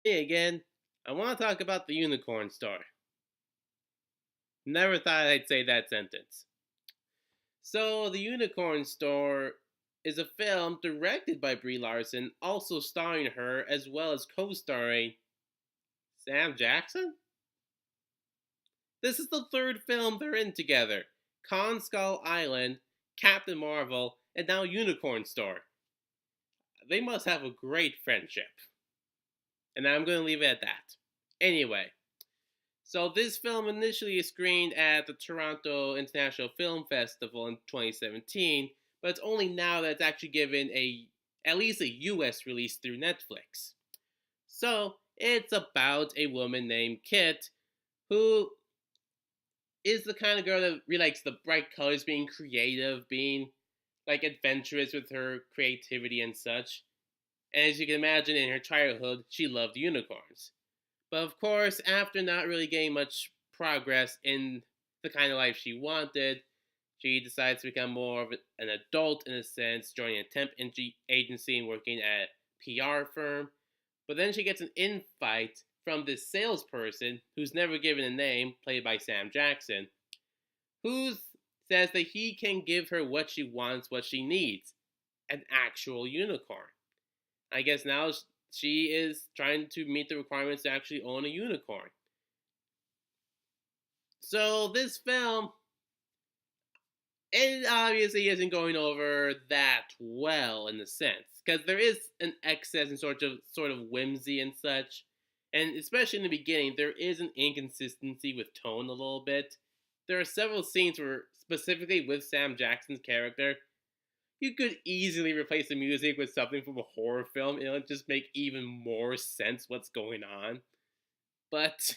Hey again. I want to talk about the Unicorn Store. Never thought I'd say that sentence. So, the Unicorn Store is a film directed by Brie Larson, also starring her as well as co-starring Sam Jackson. This is the third film they're in together: Con Skull Island, Captain Marvel, and now Unicorn Store. They must have a great friendship. And I'm going to leave it at that. Anyway, so this film initially screened at the Toronto International Film Festival in 2017, but it's only now that it's actually given at least a US release through Netflix. So it's about a woman named Kit who is the kind of girl that really likes the bright colors, being creative, being like adventurous with her creativity and such. And as you can imagine, in her childhood, she loved unicorns. But of course, after not really getting much progress in the kind of life she wanted, she decides to become more of an adult in a sense, joining a temp agency and working at a PR firm. But then she gets an invite from this salesperson who's never given a name, played by Sam Jackson, who says that he can give her what she wants, what she needs: an actual unicorn. I guess now she is trying to meet the requirements to actually own a unicorn. So this film, it obviously isn't going over that well in a sense, because there is an excess and sort of whimsy and such, and especially in the beginning, there is an inconsistency with tone a little bit. There are several scenes where, specifically with Sam Jackson's character, you could easily replace the music with something from a horror film and it'll just make even more sense what's going on. But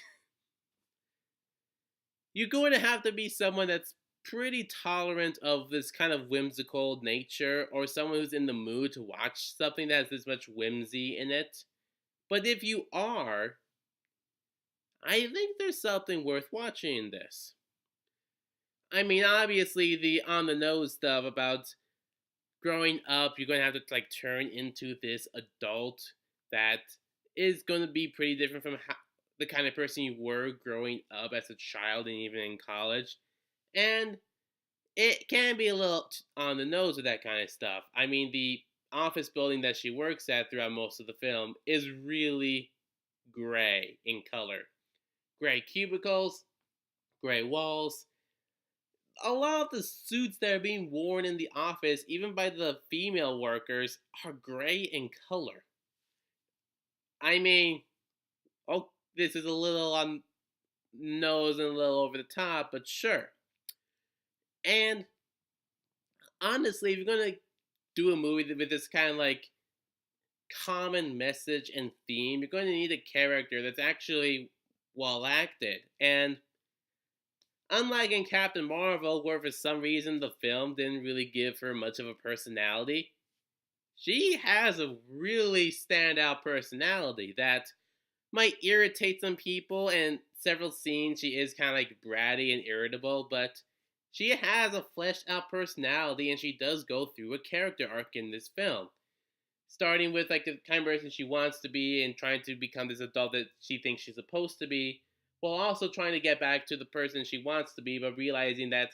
you're going to have to be someone that's pretty tolerant of this kind of whimsical nature, or someone who's in the mood to watch something that has this much whimsy in it. But if you are, I think there's something worth watching in this. I mean, obviously, the on the nose stuff about growing up, you're going to have to like turn into this adult that is going to be pretty different from the kind of person you were growing up as a child and even in college. And it can be a little on the nose with that kind of stuff. I mean, the office building that she works at throughout most of the film is really gray in color. Gray cubicles, gray walls. A lot of the suits that are being worn in the office, even by the female workers, are gray in color. I mean, oh, this is a little on nose and a little over the top, but sure. And honestly, if you're gonna do a movie with this kind of like common message and theme, you're going to need a character that's actually well acted. And unlike in Captain Marvel, where for some reason the film didn't really give her much of a personality, she has a really standout personality that might irritate some people, and several scenes she is kind of like bratty and irritable, but she has a fleshed out personality and she does go through a character arc in this film. Starting with like the kind of person she wants to be and trying to become this adult that she thinks she's supposed to be, while also trying to get back to the person she wants to be, but realizing that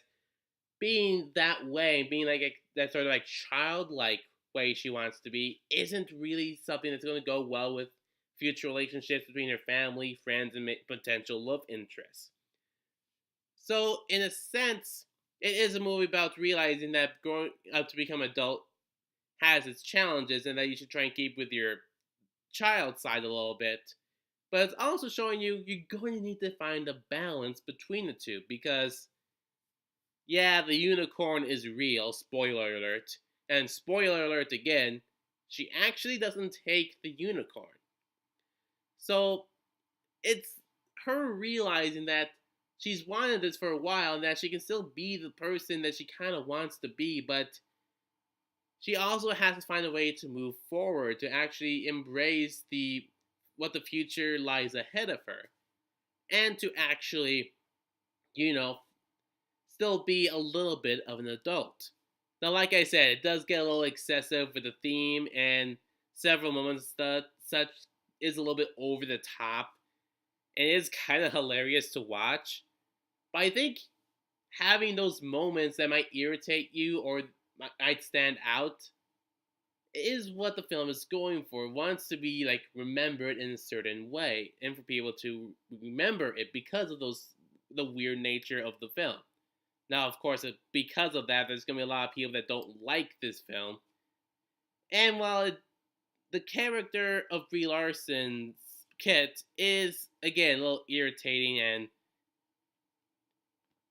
being that way, being like that sort of like childlike way she wants to be, isn't really something that's going to go well with future relationships between her family, friends, and potential love interests. So, in a sense, it is a movie about realizing that growing up to become an adult has its challenges and that you should try and keep with your child side a little bit. But it's also showing you're going to need to find a balance between the two because, yeah, the unicorn is real, spoiler alert. And spoiler alert again, she actually doesn't take the unicorn. So it's her realizing that she's wanted this for a while and that she can still be the person that she kind of wants to be, but she also has to find a way to move forward to actually embrace the what the future lies ahead of her and to actually, you know, still be a little bit of an adult. Now, like I said, it does get a little excessive with the theme and several moments that such is a little bit over the top and it is kind of hilarious to watch. But I think having those moments that might irritate you or might stand out is what the film is going for. It wants to be like remembered in a certain way, and for people to remember it because of the weird nature of the film. Now, of course, because of that, there's gonna be a lot of people that don't like this film. And while the character of Brie Larson's Kit is again a little irritating and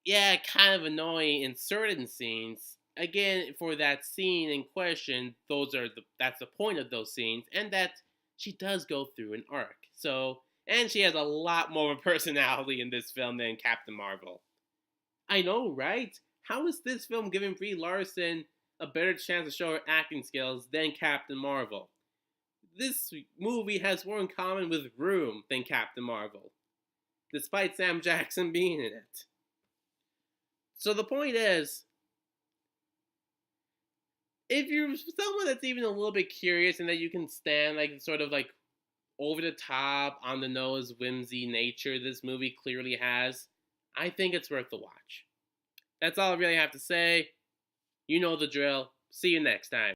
yeah, kind of annoying in certain scenes. Again, for that scene in question, that's the point of those scenes, and that she does go through an arc. So, and she has a lot more of a personality in this film than Captain Marvel. I know, right? How is this film giving Brie Larson a better chance to show her acting skills than Captain Marvel? This movie has more in common with Room than Captain Marvel, despite Sam Jackson being in it. So the point is, if you're someone that's even a little bit curious and that you can stand like sort of like over the top, on the nose, whimsy nature this movie clearly has, I think it's worth the watch. That's all I really have to say. You know the drill. See you next time.